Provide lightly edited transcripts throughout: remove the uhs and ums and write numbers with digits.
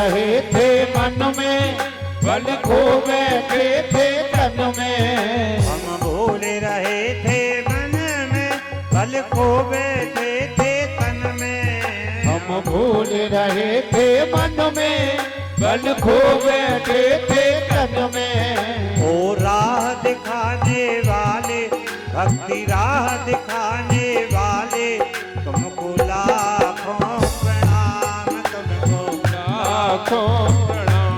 रहे थे मन में, बल खो बैठे थे तन में। हम भूल रहे थे मन में, बल खो बैठे थे तन में। हम भूल रहे थे मन में, बल खो बैठे थे तन में। ओ राह दिखाने वाले, भक्ति राह दिखाने वाले, तुमको लाखों प्रणाम, तुमको लाखों प्रणाम।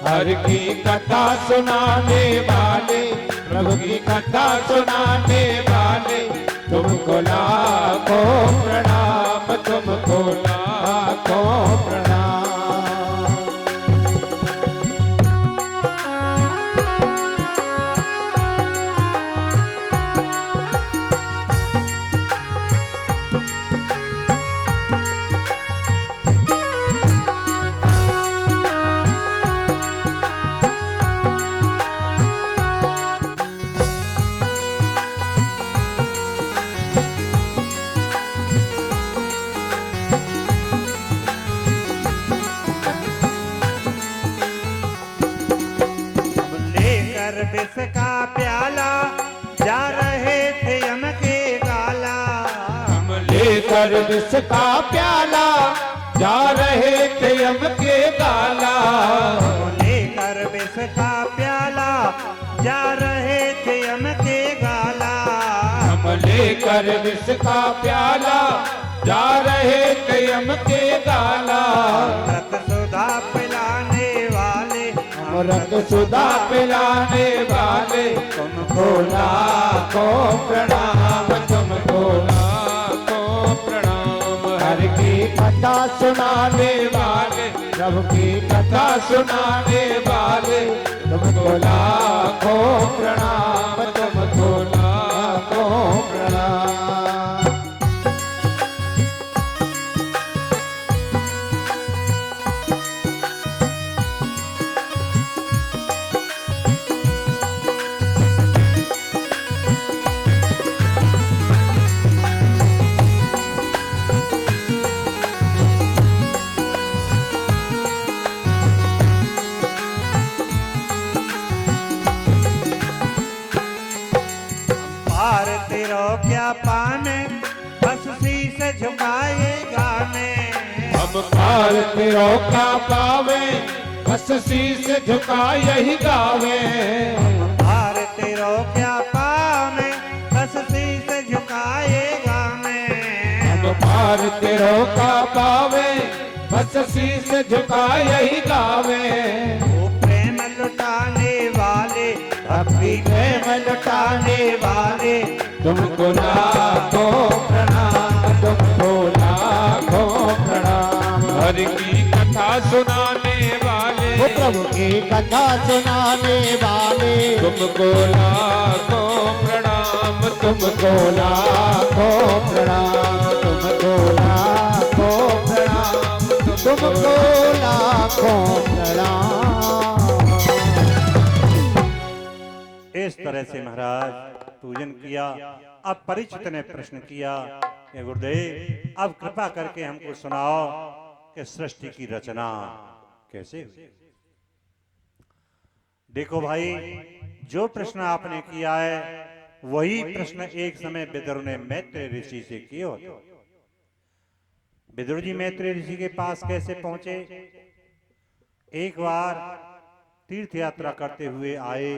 हर की कथा सुनाने वाले, प्रभु की कथा सुनाने वाले, तुमको लाखों प्रणाम, तुमको लाखों प्रणाम। विष का प्याला जा रहे थे यम के गाला। हम लेकर विष का प्याला जा रहे थे यम के गाला। हम लेकर विष का प्याला जा रहे थे यम के गाला। हम लेकर विष का प्याला जा रहे थे यम के गाला। अमृत सुधा पिलाने वाले, अमृत सुधा पिलाने वाले, तुमको लाखों प्रणाम, तुमको लाखों प्रणाम। हर की कथा सुनाने वाले, प्रभु की कथा सुनाने वाले, तुमको लाखों प्रणाम, तुमको लाखों प्रणाम। क्या पाने बस शीश झुकाए गाने। हम पार तेरो क्या पावे, बस शीश झुका यही गावे। हम पार तेरो क्या पावे, बस शीश झुकाए गाने। हम पार तेरो क्या पावे, बस शीश झुका यही गावे। वो प्रेम लुटाने वाले, भक्ति प्रेम लुटाने वाले, तुमको लाखों प्रणाम, तुमको लाखों प्रणाम। हरि की कथा सुनाने वाले, प्रभु की कथा सुनाने वाले, तुमको लाखों प्रणाम, तुमको लाखों प्रणाम, तुमको लाखों प्रणाम, तुमको लाखों प्रणाम। इस तरह से महाराज पूजन किया। अब परीक्षित ने प्रश्न किया कि गुरुदेव अब कृपा करके हमको सुनाओ कि सृष्टि की रचना कैसे हुई। देखो भाई, जो प्रश्न आपने किया है वही प्रश्न एक समय विदुर ने मैत्रेय ऋषि से किए होते। विदुर जी मैत्रेय ऋषि के पास कैसे पहुंचे? एक बार तीर्थ यात्रा करते हुए आए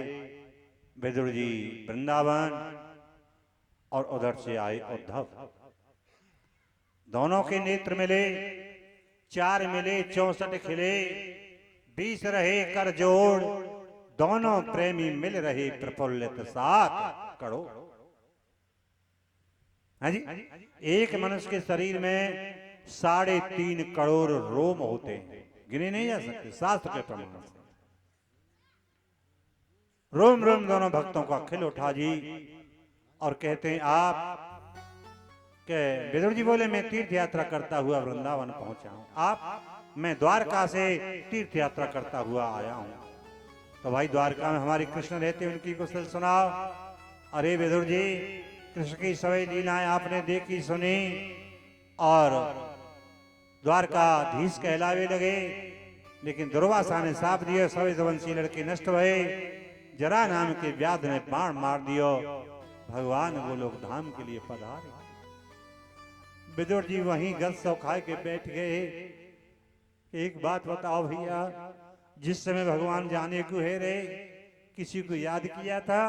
विदुर जी वृंदावन, और उधर से आए उद्धव। दोनों के नेत्र मिले, 4 मिले, 64 खिले, 20 रहे कर जोड़, दोनों प्रेमी मिल रहे प्रफुल्लित 7 करोड़। हाँ जी, एक मनुष्य के शरीर में 3.5 करोड़ रोम होते हैं, गिने नहीं जा सकते शास्त्र के प्रमाण से। रोम रोम दोनों भक्तों का खिल उठा जी, और कहते हैं आप के विदुर जी बोले मैं तीर्थ यात्रा करता हुआ वृंदावन पहुंचा हूं, आप मैं द्वारका से तीर्थ यात्रा करता हुआ आया हूं। तो भाई द्वारका में हमारे कृष्ण रहते, उनकी कुशल सुनाओ। अरे विदुर जी, कृष्ण की सभी लीलाएं आपने देखी सुनी और द्वारकाधीश कहलावे लगे, लेकिन दुर्वासा ने साप दियो, सभी वंशी लड़के नष्ट हुए। जरा नाम के व्याध ने बाण मार दियो, भगवान वो लोग धाम के लिए पधारे। विदुर जी वहीं गस सौ खाए के बैठ गए। एक बात बताओ भैया, जिस समय भगवान जाने को है रे, किसी को याद किया था?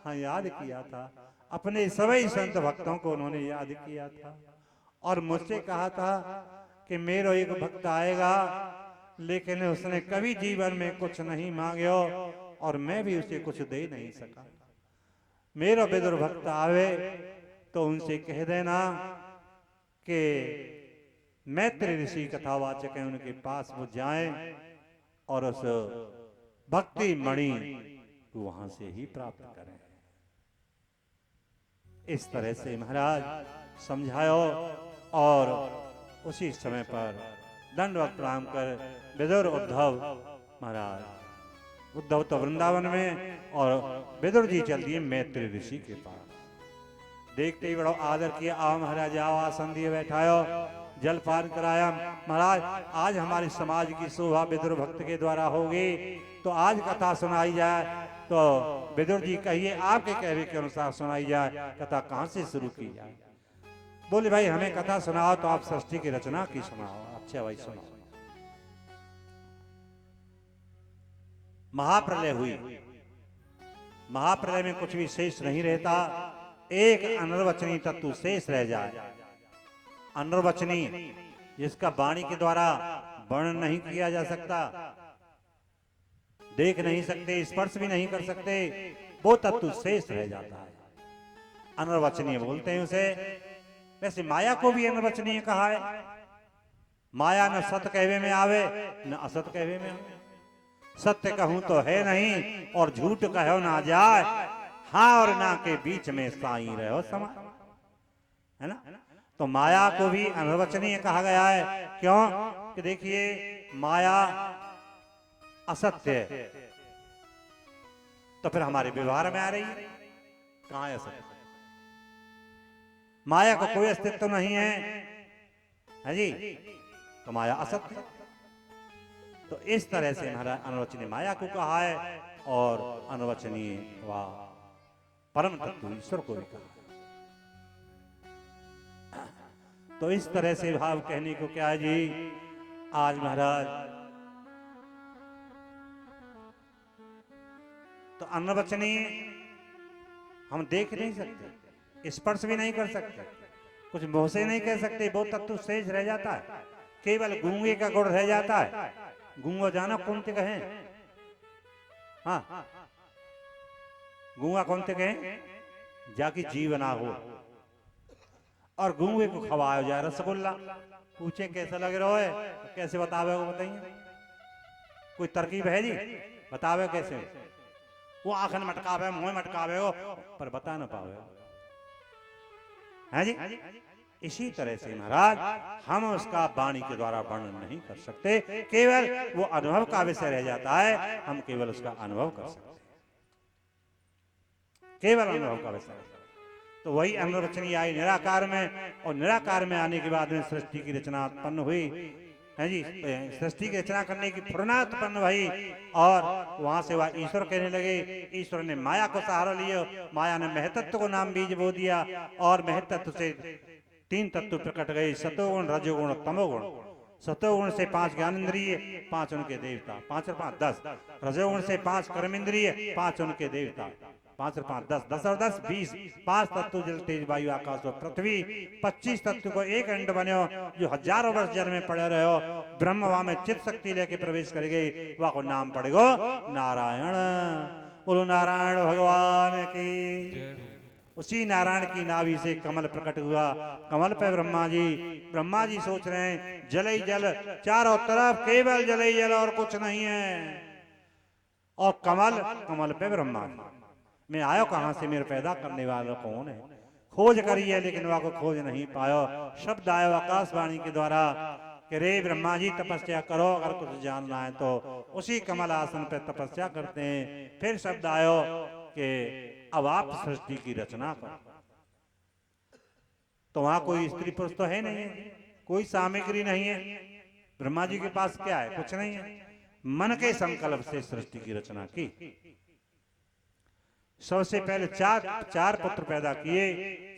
हाँ, याद किया था। अपने सभी संत भक्तों को उन्होंने याद किया था और मुझसे कहा था कि मेरा एक भक्त आएगा, लेकिन उसने कभी जीवन में कुछ नहीं मांगो और मैं भी उसे कुछ दे नहीं सका। मेरा विदुर भक्त आवे तो उनसे कह देना कि मैत्री ऋषि कथावाचक है, उनके पास वो जाएं और उस भक्ति मणि को वहां से ही प्राप्त करें। इस तरह से महाराज समझायो और उसी समय पर दंडवत प्रणाम कर विदुर उद्धव महाराज, उद्धव तो वृंदावन में और विदुर जी चल दिए मैत्री ऋषि के पास। देखते ही बड़ा आदर किया, आओ महाराज आओ, आसन दिए बैठायो, जलपान कराया। महाराज आज हमारे समाज की शोभा विदुर भक्त के द्वारा होगी, तो आज कथा सुनाई जाए। तो विदुर जी कहिए आपके कहने के अनुसार सुनाई जाए, कथा कहां से शुरू की जाए? बोले भाई हमें कथा सुनाओ तो आप सृष्टि की रचना की सुनाओ। अच्छा भाई सुनाओ। महाप्रलय हुई, महाप्रलय में कुछ भी शेष नहीं रहता, एक अनिर्वचनीय तत्व शेष रह जाए। अनिर्वचनीय जिसका वाणी के द्वारा वर्णन नहीं किया जा सकता, देख नहीं सकते, स्पर्श भी नहीं कर सकते, वो तत्व शेष रह जाता है, अनिर्वचनीय बोलते हैं उसे। वैसे माया को भी अनिर्वचनीय कहा है। माया न सत्य कहवे में आवे न असत कहवे में आवे। सत्य कहूं तो है नहीं और झूठ कहो ना जाए, हाँ और ना के बीच में साई रहो समा, है ना। तो माया को भी अनिर्वचनीय कहा गया है। क्यों? कि देखिए माया असत्य है, तो फिर हमारे व्यवहार में आ रही है, कहां है असत्य? माया का कोई अस्तित्व नहीं है जी, तो माया असत्य। तो इस तरह से हमारा अनिर्वचनीय माया को कहा है और अनिर्वचनीय व परम तत्व ईश्वर को भी कहा। तो इस तरह से भाव कहने को क्या है जी। आज महाराज तो अनिर्वचनीय हम देख नहीं सकते, स्पर्श भी नहीं कर सकते, कुछ मुंह से नहीं कह सकते, वो तत्व शेष रह जाता है, केवल गूंगे का गुण रह जाता है। गूंगा जाना कौन ते कहें? हाँ, गूंगा कौन ते कहें? जाकी जीवना हो और गूंगे को खवाया जाए रसगुल्ला। पूछे कैसा लग रहा है, तो कैसे बतावे वो बताइए, कोई तरकीब है जी? बतावे कैसे? वो आंखन मटकावे, मुंह मटकावे हो, पर बता ना पावे, है जी। इसी तरह से महाराज हम उसका वाणी के द्वारा वर्णन नहीं कर सकते, केवल वो अनुभव का विषय रह जाता है, हम केवल उसका अनुभव कर सकते हैं, केवल अनुभव का विषय। तो वही अनिर्वचनीय आई निराकार में, और निराकार में आने के बाद में सृष्टि की रचना उत्पन्न हुई, है जी। सृष्टि की रचना करने की प्रेरणा उत्पन्न हुई और वहां से वह ईश्वर कहने लगे। ईश्वर ने माया को सहारा लिया, माया ने महतत्व को नाम बीज बो दिया और महतत्व से तीन तत्व प्रकट गए, सतोगुण रजोगुण तमोगुण। सतोगुण से 5 ज्ञान इंद्रिय, 5 उनके देवता, 5 और 5 10। रजोगुण से 5 कर्म इंद्रिय, 5 उनके देवता, 5 और 5 10, 10 और 10 20। 5 तत्व जल तेज वायु आकाश और पृथ्वी, 25 तत्व को एक अंड बनो जो हजारों वर्ष जल में पड़े रहो। ब्रह्म वहां में चित्त शक्ति लेके प्रवेश कर गई, वहां को नाम पड़ेगो नारायण। बोलो नारायण भगवान की। उसी नारायण की नाभि से कमल प्रकट हुआ, कमल पे ब्रह्मा जी सोच रहे हैं जल ही जल, चारों तरफ केवल जल ही जल और कुछ नहीं है। और कमल पे ब्रह्मा जी, मैं आयो कहां से, मेरे पैदा करने वाला कौन है? खोज करी है लेकिन वह को खोज नहीं पायो। शब्द आयो आकाशवाणी के द्वारा कि रे ब्रह्मा जी तपस्या करो, अगर कुछ जानना है तो। उसी कमल आसन पे तपस्या करते हैं। फिर शब्द आयो कि अब आप सृष्टि की रचना करो। तो वहां कोई स्त्री पुरुष तो है नहीं है, कोई सामग्री नहीं है। ब्रह्मा जी के पास क्या है? कुछ नहीं है। मन के संकल्प से सृष्टि की रचना की। सबसे पहले चार पुत्र पैदा किए,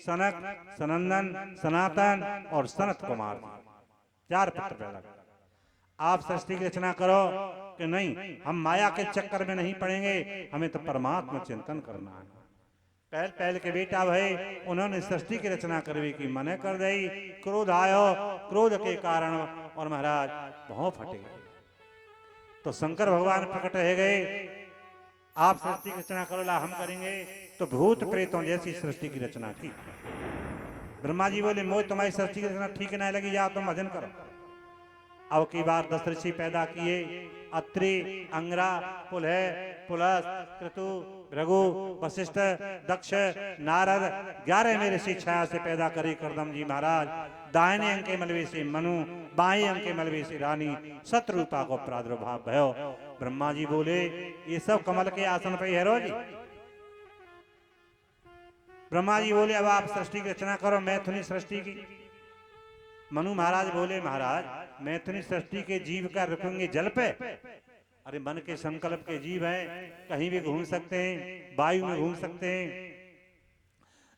सनक, सनंदन, सनातन और सनत कुमार। 4 पुत्र पैदा किए। आप सृष्टि की रचना करो कि नहीं, हम माया के चक्कर में नहीं पड़ेंगे, हमें तो परमात्मा चिंतन करना है। पहल के बेटा भाई उन्होंने सृष्टि की रचना करवी की मने कर दी। क्रोध आयो, क्रोध के कारण और महाराज बहुत फटे गए। तो शंकर भगवान प्रकट रह गए, आप सृष्टि की रचना करो, ला हम करेंगे। तो भूत प्रेतों जैसी सृष्टि की रचना की। ब्रह्मा जी बोले मोह तुम्हारी सृष्टि की रचना ठीक नहीं लगी, जाओ तुम भजन करो। अब की बार 10 ऋषि पैदा किए, अत्रि, अंगरा, पुलह, पुलस, क्रतु, भृगु, वशिष्ठ, दक्ष, नारद 11 में ऋषि छाया से पैदा करे करदम जी महाराज। दाहिने अंग के मलबे से मनु, बाएं अंग के मलबे से रानी, शत्रुपा को प्रादुर्भाव भयो। ब्रह्मा जी बोले ये सब कमल के आसन पे है रोजी। ब्रह्मा जी बोले अब आप सृष्टि की रचना करो, मैथुनी सृष्टि की। मनु महाराज बोले महाराज मैथुनी सृष्टि के जीव का रुकेंगे जल पे। अरे मन के संकल्प के जीव हैं, कहीं भी घूम सकते हैं, वायु में घूम सकते हैं,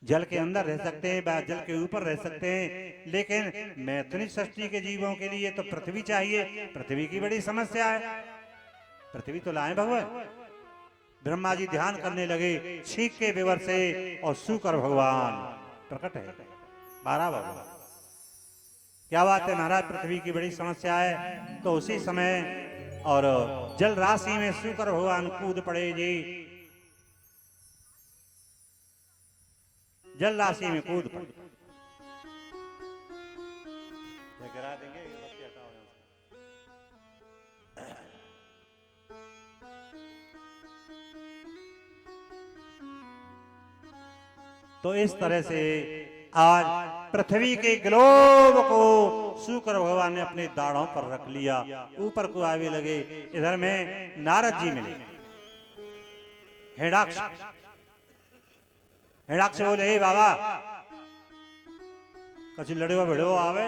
जल के अंदर रह सकते हैं, जल के ऊपर रह सकते हैं, लेकिन मैथुनी सृष्टि के जीवों के लिए तो पृथ्वी चाहिए। पृथ्वी की बड़ी समस्या है, पृथ्वी तो लाए भगवान। ब्रह्मा जी ध्यान करने लगे, छींक के विवर से और शुकर भगवान प्रकट है, 12 भगवान। क्या बात है महाराज, पृथ्वी की बड़ी समस्या है। तो उसी समय और जल राशि में शुकर भगवान कूद पड़े जी, जल राशि में कूद पड़े। गिरा देंगे, तो इस तरह से आज पृथ्वी के ग्लोब को शुक्र भगवान ने अपने दाढ़ों पर रख लिया, ऊपर को आवे लगे। इधर में नारद जी मिले, हेडाक्ष। हेडाक्ष बोले हे बाबा कछु लड़ो भिड़ो आवे।